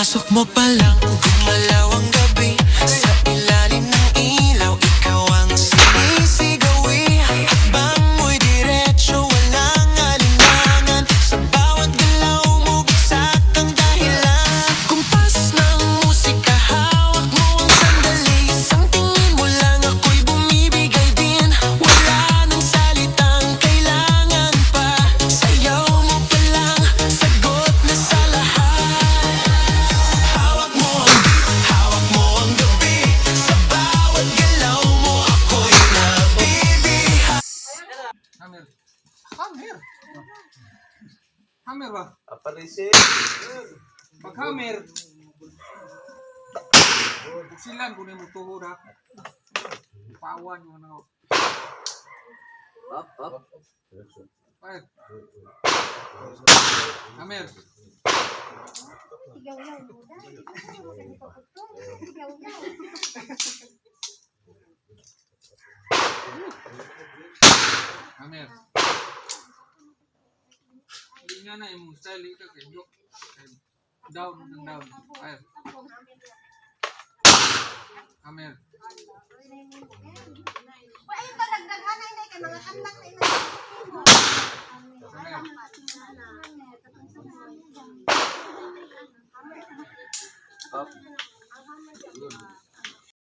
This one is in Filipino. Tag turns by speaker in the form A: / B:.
A: Pagpasok mo pa lang, gumalaw ang gabi. Sa ilalim ng ilaw, ikaw ang sinisigawi. Hakbang mo'y diretso, walang alinlangan. Sa bawat galaw mo, bagsak ang dahilan. Kumpas ng musika, hawak mo ang sandali. Isang tingin mo lang, ako'y bumibigay din. Wala nang salitang kailangan pa. Sayaw mo pa lang, sagot na sa lahat. Hawak mo ang beat, hawak mo ang gabi. Sa bawat galaw mo, ako'y nabibiha.
B: Hammer. Hammer. Hammer ba?
C: Aparece.
B: Pag hammer. Silan kunin mo tuhod ha. Pawan mo na.
C: Up, up.
B: Ay. Hammer. Hammer. Hindi nga na yung style ito kay Dok. Down ng down. Ay. Hammer.
D: Ay, ito nagdaghan na hindi kay mga anak na ina.
B: Hammer.
C: Up.